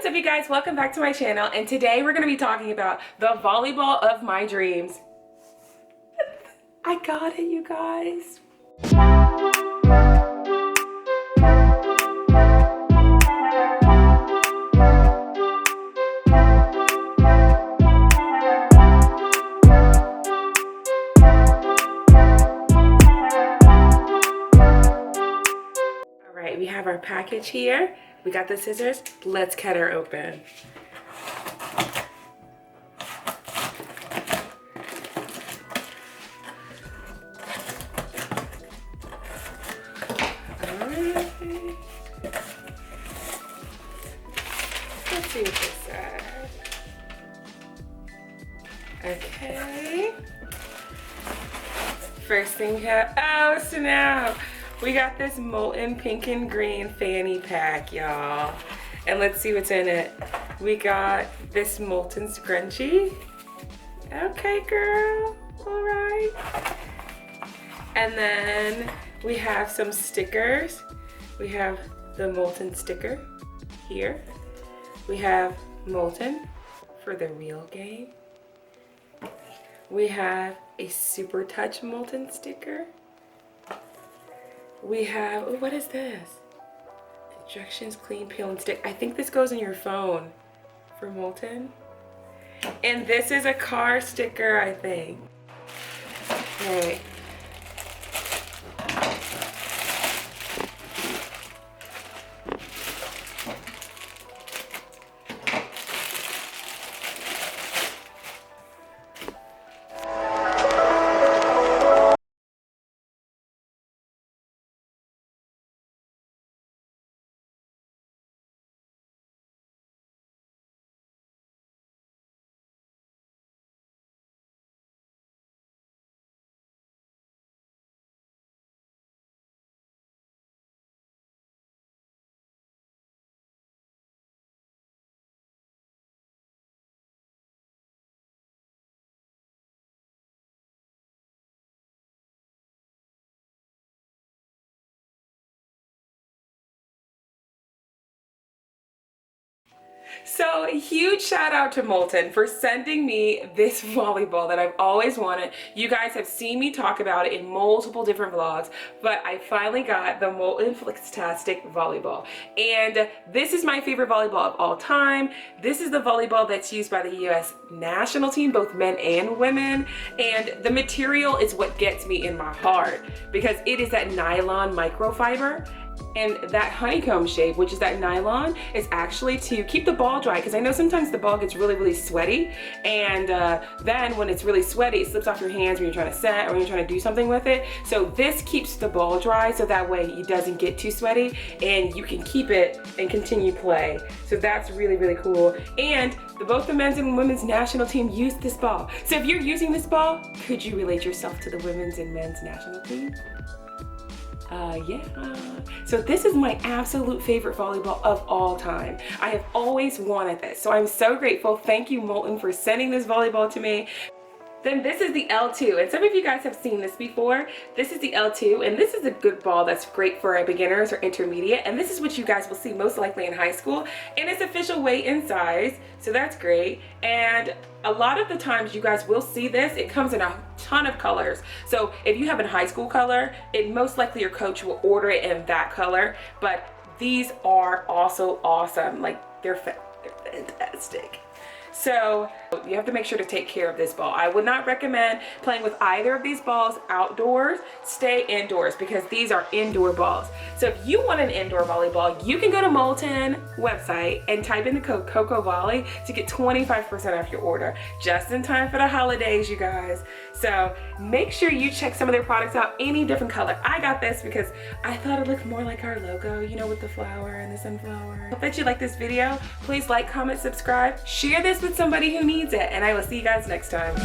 What's up, you guys? Welcome back to my channel, and today we're going to be talking about the volleyball of my dreams. I got it, you guys. All right, we have our package here. We got the scissors. Let's cut her open. Alright. Let's see what this says. Okay. First thing we have, oh snap! We got this molten pink and green fanny pack, y'all. And let's see what's in it. We got this molten scrunchie. Okay, girl. All right. And then we have some stickers. We have the molten sticker here. We have molten for the real game. We have a super touch molten sticker. We have, oh, what is this? Instructions, clean, peel, and stick. I think this goes in your phone for molten. And this is a car sticker, I think. Okay. So a huge shout out to Molten for sending me this volleyball that I've always wanted. You guys have seen me talk about it in multiple different vlogs, but I finally got the Molten Flistatec volleyball. And this is my favorite volleyball of all time. This is the volleyball that's used by the US national team, both men and women. And the material is what gets me in my heart because it is that nylon microfiber. And that honeycomb shape, which is that nylon, is actually to keep the ball dry, because I know sometimes the ball gets really sweaty, and then when it's really sweaty, it slips off your hands when you're trying to set or when you're trying to do something with it. So this keeps the ball dry, so that way it doesn't get too sweaty, and you can keep it and continue play. So that's really cool. And both the men's and women's national team use this ball. So if you're using this ball, could you relate yourself to the women's and men's national team? Yeah. So this is my absolute favorite volleyball of all time. I have always wanted this, so I'm so grateful. Thank you, Molten, for sending this volleyball to me. Then this is the L2, and some of you guys have seen this before. This is the L2, and this is a good ball that's great for beginners or intermediate, and this is what you guys will see most likely in high school, and it's official weight and size, so that's great. And a lot of the times you guys will see this. It comes in a ton of colors. So if you have a high school color, it most likely your coach will order it in that color, but these are also awesome. Like, they're fantastic. So you have to make sure to take care of this ball. I would not recommend playing with either of these balls outdoors. Stay indoors because these are indoor balls. So if you want an indoor volleyball, you can go to Molten website and type in the code KoKo Volley to get 25% off your order. Just in time for the holidays, you guys. So make sure you check some of their products out, any different color. I got this because I thought it looked more like our logo, you know, with the flower and the sunflower. Hope that you like this video. Please like, comment, subscribe, share this with somebody who needs it, and I will see you guys next time.